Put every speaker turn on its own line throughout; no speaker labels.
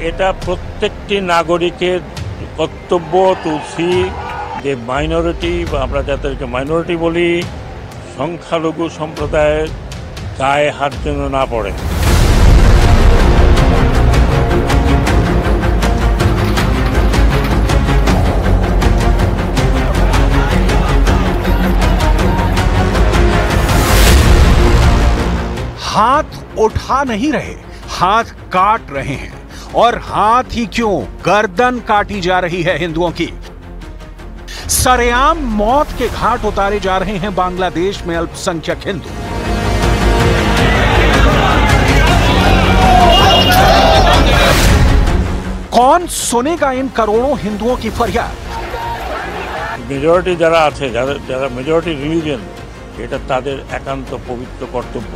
এটা প্রত্যেকটি নাগরিকের কর্তব্য তুলসী যে মাইনরিটি বা আমরা যাদেরকে মাইনরিটি বলি সংখ্যালঘু সম্প্রদায়ের গায়ে হাত যেন না পড়ে।
हाथ उठा नहीं रहे, हाथ काट रहे हैं। और हाथ ही क्यों, गर्दन काटी जा रही है हिंदुओं की। सरेआम मौत के घाट उतारे जा रहे हैं बांग्लादेश में अल्पसंख्यक हिंदू। कौन सुनेगा इन करोड़ों हिंदुओं की फरियाद।
মেজরিটি যারা আছে, যারা মেজরিটি রিলিজিয়ন, এটা তাদের একান্ত পবিত্র কর্তব্য।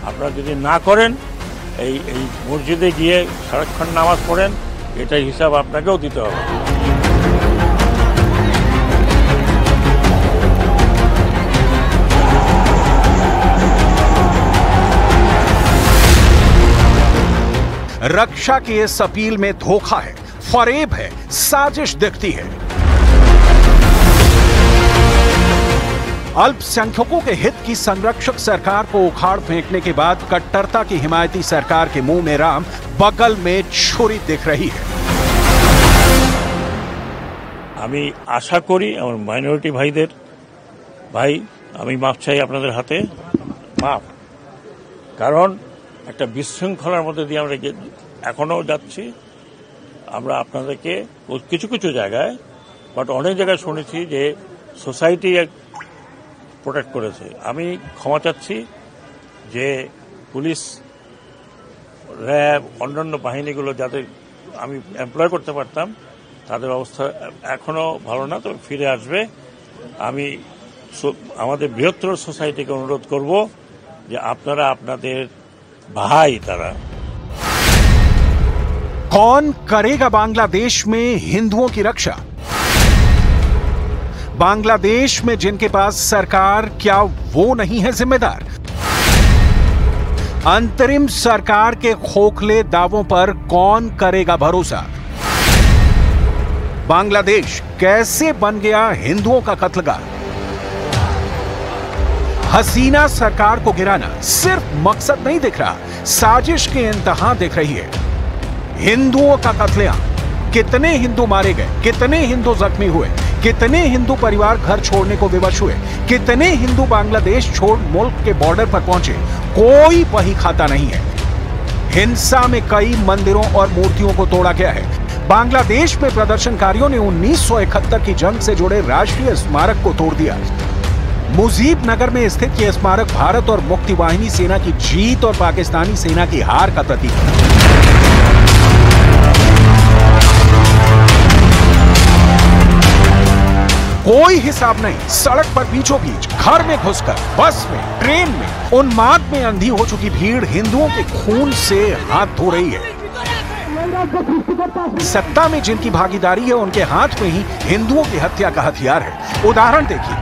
আপনারা যদি না করেন, এই মসজিদে গিয়ে সারাক্ষণ নামাজ পড়েন, এটার হিসাব আপনাকেও দিতে হবে।
रक्षा की इस अपील में धोखा है, फरेब है, साजिश दिखती है। अल्पसंख्यकों के हित की संरक्षक सरकार को उखाड़ फेंकने के बाद कट्टरता की हिमायती सरकार के मुंह में राम, बगल में छुरी दिख रही है।
আমি আশা করি আমার মাইনরিটি ভাইদের আমি মাপ চাই আপনাদের হাতে, মাপ। কারণ একটা বিশৃঙ্খলার মধ্যে দিয়ে আমরা এখনো যাচ্ছি। আমরা আপনাদেরকে কিছু কিছু জায়গায়, বাট অনেক জায়গায় শুনেছি যে সোসাইটি প্রোটেক্ট করেছে। আমি ক্ষমা চাচ্ছি যে পুলিশ, র্যাব, অন্যান্য বাহিনীগুলো যাদের আমি এমপ্লয় করতে পারতাম, তাদের অবস্থা এখনো ভালো না, তবে ফিরে আসবে। আমি আমাদের বৃহত্তর সোসাইটিকে অনুরোধ করব যে আপনারা আপনাদের भाई तारा।
कौन करेगा बांग्लादेश में हिंदुओं की रक्षा। बांग्लादेश में जिनके पास सरकार, क्या वो नहीं है जिम्मेदार। अंतरिम सरकार के खोखले दावों पर कौन करेगा भरोसा। बांग्लादेश कैसे बन गया हिंदुओं का कत्लगाह। हसीना सरकार को गिराना सिर्फ मकसद नहीं दिख रहा, साजिश के इंतहा दिख रही है। हिंदुओं का कत्लेआम, कितने हिंदू मारे गए, कितने हिंदू जख्मी हुए, कितने हिंदू परिवार घर छोड़ने को विवश हुए, कितने हिंदू बांग्लादेश छोड़ मुल्क के बॉर्डर पर पहुंचे, कोई वही खाता नहीं है। हिंसा में कई मंदिरों और मूर्तियों को तोड़ा गया है। बांग्लादेश में प्रदर्शनकारियों ने 1971 की जंग से जुड़े राष्ट्रीय स्मारक को तोड़ दिया। मुजीब नगर में स्थित यह स्मारक भारत और मुक्ति वाहिनी सेना की जीत और पाकिस्तानी सेना की हार का प्रतीक है। कोई हिसाब नहीं, सड़क पर बीचों बीच, घर में घुसकर, बस में, ट्रेन में, उन्माद में अंधी हो चुकी भीड़ हिंदुओं के खून से हाथ धो रही है। सत्ता में जिनकी भागीदारी है, उनके हाथ में ही हिंदुओं की हत्या का हथियार है। उदाहरण देखिए,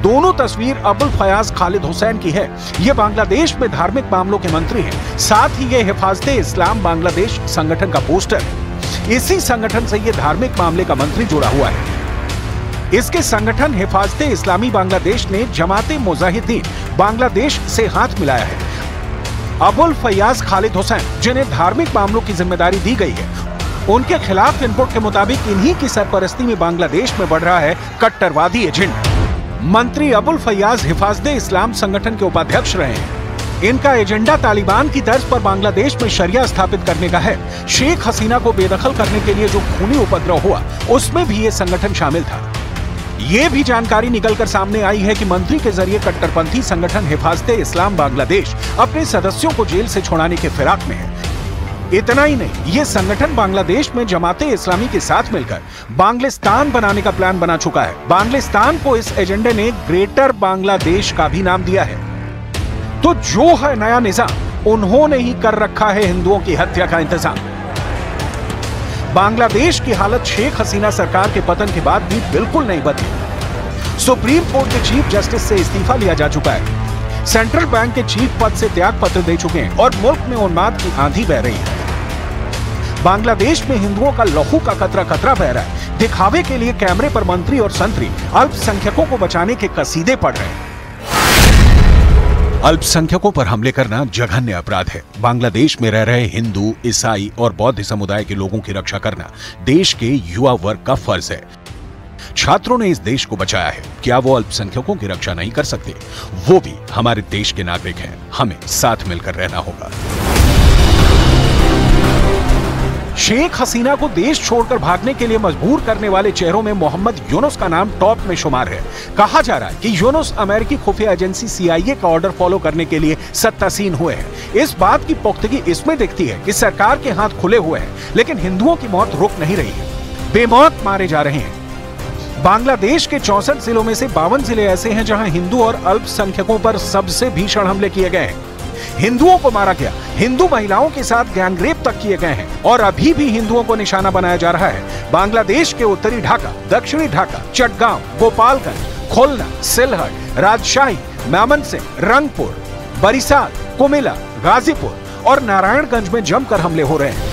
दोनों तस्वीर अबुल फयाज खालिद हुसैन की है। ये बांग्लादेश में धार्मिक मामलों के मंत्री हैं। साथ ही ये हिफाजते इस्लाम बांग्लादेश संगठन का पोस्टर है। इसी संगठन से ये धार्मिक मामले का मंत्री जुड़ा हुआ है। इसके संगठन हिफाजते इस्लामी बांग्लादेश ने जमाते मुजाहिदीन बांग्लादेश से हाथ मिलाया है। अबुल फयाज खालिद हुसैन, जिन्हें धार्मिक मामलों की जिम्मेदारी दी गई है, उनके खिलाफ इनपुट के मुताबिक इन्हीं की सरपरस्ती में बांग्लादेश में बढ़ रहा है कट्टरवादी एजेंडा। मंत्री अबुल फयाज हिफाजते इस्लाम संगठन के उपाध्यक्ष रहे हैं। इनका एजेंडा तालिबान की तर्ज पर बांग्लादेश में शरिया स्थापित करने का है। शेख हसीना को बेदखल करने के लिए जो खूनी उपद्रव हुआ, उसमें भी ये संगठन शामिल था। ये भी जानकारी निकलकर सामने आई है कि मंत्री के जरिए कट्टरपंथी संगठन हिफाजते इस्लाम बांग्लादेश अपने सदस्यों को जेल से छुड़ाने के फिराक में है। इतना ही नहीं, ये संगठन बांग्लादेश में जमाते इस्लामी के साथ मिलकर बांग्लिस्तान बनाने का प्लान बना चुका है। बांग्लिस्तान को इस एजेंडे ने ग्रेटर बांग्लादेश का भी नाम दिया है। तो जो है नया निजाम, उन्होंने ही कर रखा है हिंदुओं की हत्या का इंतजाम। बांग्लादेश की हालत शेख हसीना सरकार के पतन के बाद भी बिल्कुल नहीं बदली। सुप्रीम कोर्ट के चीफ जस्टिस से इस्तीफा लिया जा चुका है। सेंट्रल बैंक के चीफ पद से त्याग पत्र दे चुके हैं और मुल्क में उन्माद की आंधी बह रही है। बांग्लादेश में हिंदुओं का लहू का कतरा कतरा बह रहा है। दिखावे के लिए कैमरे पर मंत्री और संतरी अल्पसंख्यकों को बचाने के कसीदे पढ़ रहे हैं। अल्पसंख्यकों पर हमले करना जघन्य अपराध है। बांग्लादेश में रह रहे हिंदू, ईसाई और बौद्ध समुदाय के लोगों की रक्षा करना देश के युवा वर्ग का फर्ज है। छात्रों ने इस देश को बचाया है, क्या वो अल्पसंख्यकों की रक्षा नहीं कर सकते? वो भी हमारे देश के नागरिक हैं, हमें साथ मिलकर रहना होगा। शेख हसीना को देश छोड़कर भागने के लिए मजबूर करने वाले चेहरों में मोहम्मद यूनुस का नाम टॉप में शुमार है। कहा जा रहा है कि यूनुस अमेरिकी खुफिया एजेंसी CIA का ऑर्डर फॉलो करने के लिए सत्तासीन हुए हैं। इस बात की पुख्तगी इसमें दिखती है कि सरकार के हाथ खुले हुए हैं, लेकिन हिंदुओं की मौत रुक नहीं रही है, बेमौत मारे जा रहे हैं। बांग्लादेश के 64 जिलों में से 52 जिले ऐसे हैं जहां हिंदू और अल्पसंख्यकों पर सबसे भीषण हमले किए गए हैं। हिंदुओं को मारा गया, हिंदू महिलाओं के साथ गैंगरेप तक किए गए हैं और अभी भी हिंदुओं को निशाना बनाया जा रहा है। बांग्लादेश के उत्तरी ढाका, दक्षिणी ढाका, चटगांव, गोपालगंज, खुलना, सिलहट, राजशाही, मेमनसिंह, रंगपुर, बरिसाल, कुमिला, गाजीपुर और नारायणगंज में जमकर हमले हो रहे हैं।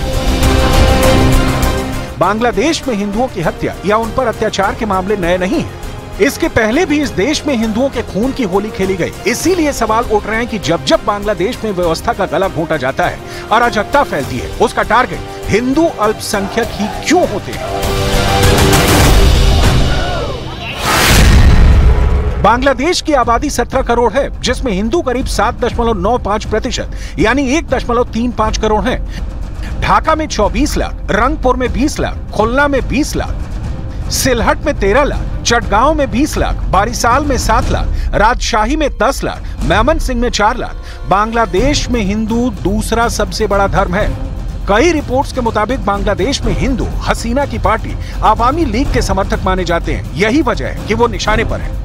बांग्लादेश में हिंदुओं की हत्या या उन पर अत्याचार के मामले नए नहीं हैं। इसके पहले भी इस देश में हिंदुओं के खून की होली खेली गई। इसीलिए सवाल उठ रहे हैं कि जब जब बांग्लादेश में व्यवस्था का गला घोंटा जाता है, अराजकता फैलती है, उसका टारगेट हिंदू अल्पसंख्यक ही क्यों होते हैं? बांग्लादेश की आबादी 17 करोड़ है, जिसमें हिंदू करीब 7.95% यानी 1.35 करोड़ हैं। ढाका में 24 लाख, रंगपुर में 20 लाख, खुलना में 20 लाख, सिलहट में 13 लाख, चटगांव में 20 लाख, बारिसाल में 7 लाख, राजशाही में 10 लाख, मेमनसिंह में 4 लाख। बांग्लादेश में हिंदू दूसरा सबसे बड़ा धर्म है। कई रिपोर्ट्स के मुताबिक बांग्लादेश में हिंदू हसीना की पार्टी आवामी लीग के समर्थक माने जाते हैं। यही वजह है कि वो निशाने पर है।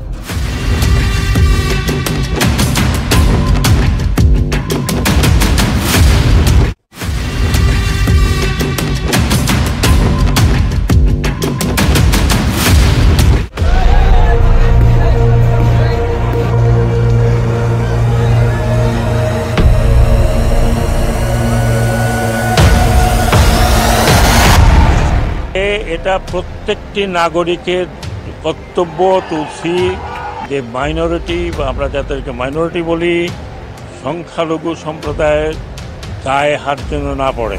এটা প্রত্যেকটি নাগরিকের কর্তব্য তুলসী যে মাইনরিটি বা আমরা যাদেরকে মাইনরিটি বলি, সংখ্যালঘু সম্প্রদায়ের গায়ে হাত যেন না পড়ে।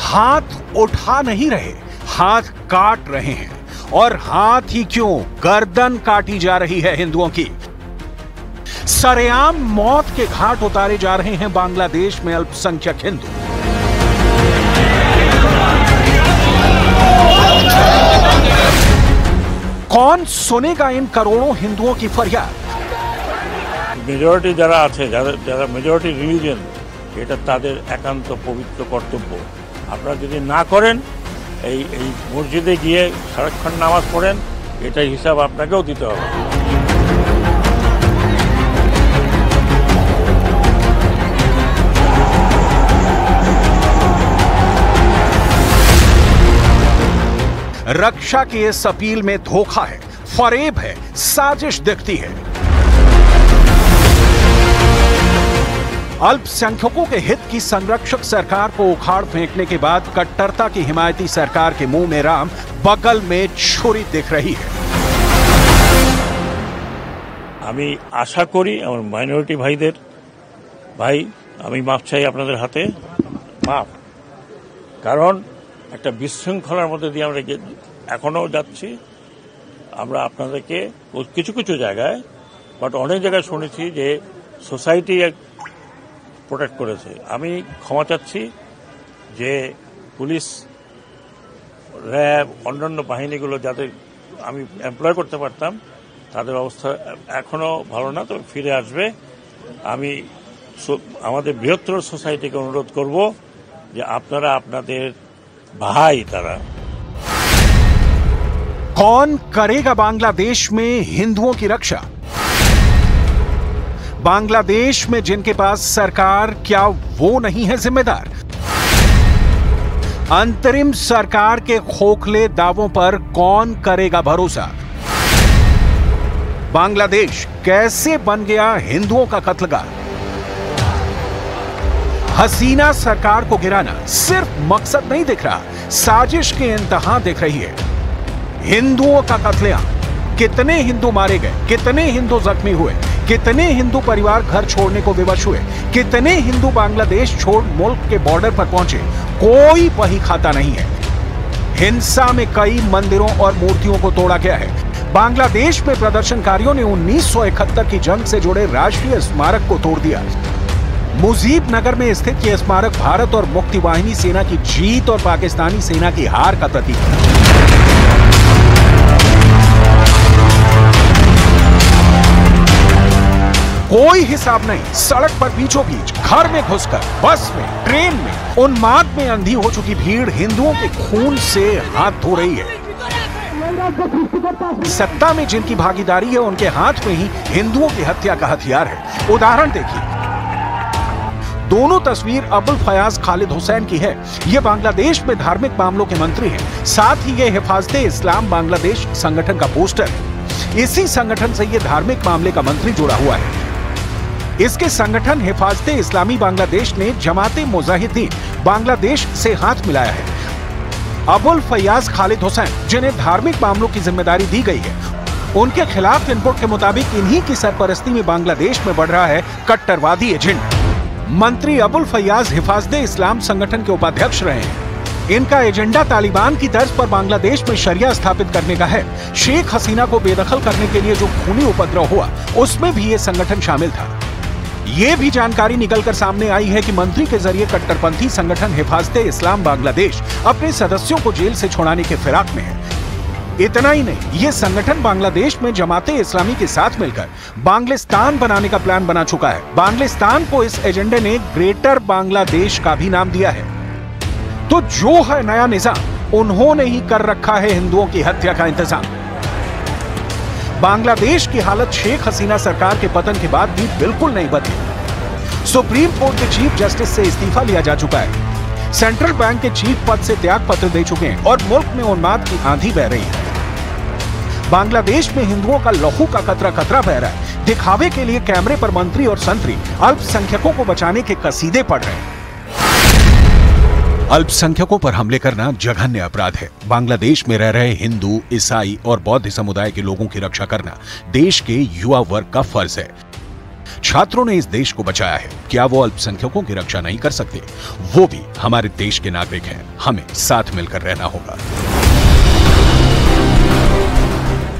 हाथ उठा नहीं रहे, हाथ काट रहे हैं। और हाथ ही क्यों, गर्दन काटी जा रही है हिंदुओं की। सरेआम मौत के घाट उतारे जा रहे हैं बांग्लादेश में अल्पसंख्यक हिंदू। कौन सुनेगा इन करोड़ों हिंदुओं की फरियाद?
মেজরিটি যারা আছে, যারা মেজরিটি রিলিজিয়ন, এটা তাদের একান্ত পবিত্র কর্তব্য। আপনারা যদি না করেন, এই মসজিদে গিয়ে সারাক্ষণ নামাজ পড়েন, এটার হিসাব আপনাকেও দিতে হবে।
रक्षा की इस अपील में धोखा है, फरेब है, साजिश दिखती है। अल्पसंख्यकों के हित की संरक्षक सरकार को उखाड़ फेंकने के बाद कट्टरता की हिमायती सरकार के मुंह में राम, बगल में छुरी दिख रही है।
আমি আশা করি আমার মাইনরিটি ভাইদের, ভাই আমি মাপ চাই আপনাদের হাতে, মাপ। কারণ একটা বিশৃঙ্খলার মধ্যে দিয়ে আমরা এখনো যাচ্ছি। আমরা আপনাদেরকে কিছু কিছু জায়গায়, বাট অনেক জায়গায় শুনেছি যে সোসাইটি প্রোটেক্ট করেছে। আমি ক্ষমা চাচ্ছি যে পুলিশ, র্যাব, অন্যান্য বাহিনীগুলো যাদের আমি এমপ্লয় করতে পারতাম, তাদের অবস্থা এখনো ভালো না, তবে ফিরে আসবে। আমি আমাদের বৃহত্তর সোসাইটিকে অনুরোধ করব যে আপনারা আপনাদের भाई तारा।
कौन करेगा बांग्लादेश में हिंदुओं की रक्षा? बांग्लादेश में जिनके पास सरकार, क्या वो नहीं है जिम्मेदार? अंतरिम सरकार के खोखले दावों पर कौन करेगा भरोसा? बांग्लादेश कैसे बन गया हिंदुओं का कत्लगाह? हसीना सरकार को गिराना सिर्फ मकसद नहीं दिख रहा, साजिश के इंतहा दिख रही है। हिंदुओं का कत्लेआम, कितने हिंदू मारे गए, कितने हिंदू जख्मी हुए, कितने हिंदू परिवार घर छोड़ने को विवश हुए, कितने हिंदू बांग्लादेश छोड़ मुल्क के बॉर्डर पर पहुंचे, कोई बही खाता नहीं है। हिंसा में कई मंदिरों और मूर्तियों को तोड़ा गया है। बांग्लादेश में प्रदर्शनकारियों ने 1971 की जंग से जुड़े राष्ट्रीय स्मारक को तोड़ दिया। मुजीब नगर में स्थित यह स्मारक भारत और मुक्ति वाहिनी सेना की जीत और पाकिस्तानी सेना की हार का प्रतीक है। कोई हिसाब नहीं, सड़क पर बीचों बीच, घर में घुसकर, बस में, ट्रेन में, उन्माद में अंधी हो चुकी भीड़ हिंदुओं के खून से हाथ धो रही है। सत्ता में जिनकी भागीदारी है उनके हाथ में ही हिंदुओं की हत्या का हथियार है। उदाहरण देखिए, दोनों तस्वीर अबुल फयाज खालिद हुसैन की है। ये बांग्लादेश में धार्मिक मामलों के मंत्री हैं। साथ ही ये हिफाजते इस्लाम बांग्लादेश संगठन का पोस्टर है। इसी संगठन से ये धार्मिक मामले का मंत्री जुड़ा हुआ है। इसके संगठन हिफाजते इस्लामी बांग्लादेश ने जमाते मुजाहिदीन बांग्लादेश से हाथ मिलाया है। अबुल फयाज खालिद हुसैन, जिन्हें धार्मिक मामलों की जिम्मेदारी दी गई है, उनके खिलाफ इनपुट के मुताबिक इन्हीं की सरपरस्ती में बांग्लादेश में बढ़ रहा है कट्टरवादी एजेंडा। मंत्री अबुल फयाज हिफाजते इस्लाम संगठन के उपाध्यक्ष रहे हैं। इनका एजेंडा तालिबान की तर्ज पर बांग्लादेश में शरिया स्थापित करने का है। शेख हसीना को बेदखल करने के लिए जो खूनी उपद्रव हुआ, उसमें भी ये संगठन शामिल था। ये भी जानकारी निकलकर सामने आई है कि मंत्री के जरिए कट्टरपंथी संगठन हिफाजते इस्लाम बांग्लादेश अपने सदस्यों को जेल से छुड़ाने के फिराक में है। इतना ही नहीं, ये संगठन बांग्लादेश में जमाते इस्लामी के साथ मिलकर बांग्लिस्तान बनाने का प्लान बना चुका है। बांग्लिस्तान को इस एजेंडे ने ग्रेटर बांग्लादेश का भी नाम दिया है। तो जो है नया निजाम, उन्होंने ही कर रखा है हिंदुओं की हत्या का इंतजाम। बांग्लादेश की हालत शेख हसीना सरकार के पतन के बाद भी बिल्कुल नहीं बदली। सुप्रीम कोर्ट के चीफ जस्टिस से इस्तीफा लिया जा चुका है। सेंट्रल बैंक के चीफ पद से त्याग पत्र दे चुके हैं और मुल्क में उन्माद की आंधी बह रही है। बांग्लादेश में हिंदुओं का लहू का कतरा कतरा बह रहा है। दिखावे के लिए कैमरे पर मंत्री और संतरी अल्पसंख्यकों को बचाने के कसीदे पढ़ रहे हैं। अल्पसंख्यकों पर हमले करना जघन्य अपराध है। बांग्लादेश में रह रहे हिंदू, ईसाई और बौद्ध समुदाय के लोगों की रक्षा करना देश के युवा वर्ग का फर्ज है। छात्रों ने इस देश को बचाया है, क्या वो अल्पसंख्यकों की रक्षा नहीं कर सकते? वो भी हमारे देश के नागरिक हैं, हमें साथ मिलकर रहना होगा।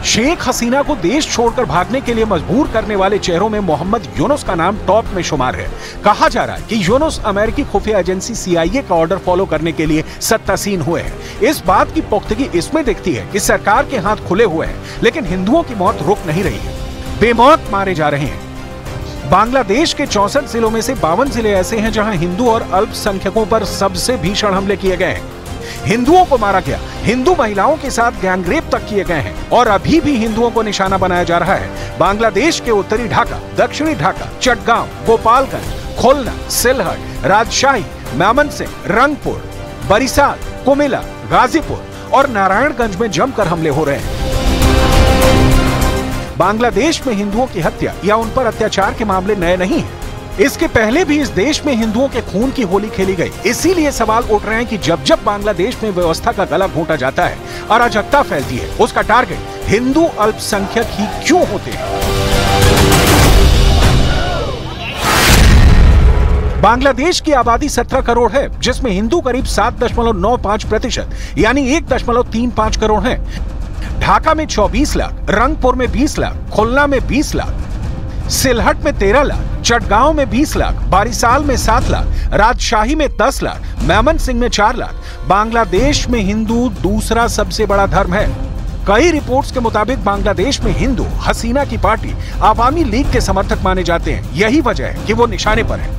शेख हसीना को देश छोड़कर भागने के लिए मजबूर करने वाले चेहरों में मोहम्मद यूनुस का नाम टॉप में शुमार है। कहा जा रहा है कि यूनुस अमेरिकी खुफिया एजेंसी CIA का ऑर्डर फॉलो करने के लिए सत्तासीन हुए हैं। इस बात की पुख्तगी इसमें दिखती है कि सरकार के हाथ खुले हुए हैं, लेकिन हिंदुओं की मौत रुक नहीं रही है। बेमौत मारे जा रहे हैं। बांग्लादेश के 64 जिलों में से 52 जिले ऐसे हैं जहां हिंदू और अल्पसंख्यकों पर सबसे भीषण हमले किए गए हैं। हिंदुओं को मारा गया, हिंदू महिलाओं के साथ गैंगरेप तक किए गए हैं और अभी भी हिंदुओं को निशाना बनाया जा रहा है। बांग्लादेश के उत्तरी ढाका, दक्षिणी ढाका, चटगांव, गोपालगंज, खुलना, सिलहट, राजशाही, मेमनसिंह, रंगपुर, बरिसाल, कुमिला, गाजीपुर और नारायणगंज में जमकर हमले हो रहे हैं। बांग्लादेश में हिंदुओं की हत्या या उन पर अत्याचार के मामले नए नहीं हैं। इसके पहले भी इस देश में हिंदुओं के खून की होली खेली गई। इसीलिए सवाल उठ रहे हैं कि जब जब बांग्लादेश में व्यवस्था का गला घोंटा जाता है, अराजकता फैलती है, उसका टारगेट हिंदू अल्पसंख्यक ही क्यों होते हैं? बांग्लादेश की आबादी 17 करोड़ है, जिसमें हिंदू करीब 7.95% यानी 1.35 करोड़ हैं। ढाका में 24 लाख, रंगपुर में 20 लाख, खुलना में 20 लाख, सिलहट में 13 लाख, चटगांव में 20 लाख, बारिसाल में 7 लाख, राजशाही में 10 लाख, मेमनसिंह में 4 लाख। बांग्लादेश में हिंदू दूसरा सबसे बड़ा धर्म है। कई रिपोर्ट्स के मुताबिक बांग्लादेश में हिंदू हसीना की पार्टी आवामी लीग के समर्थक माने जाते हैं। यही वजह है कि वो निशाने पर है।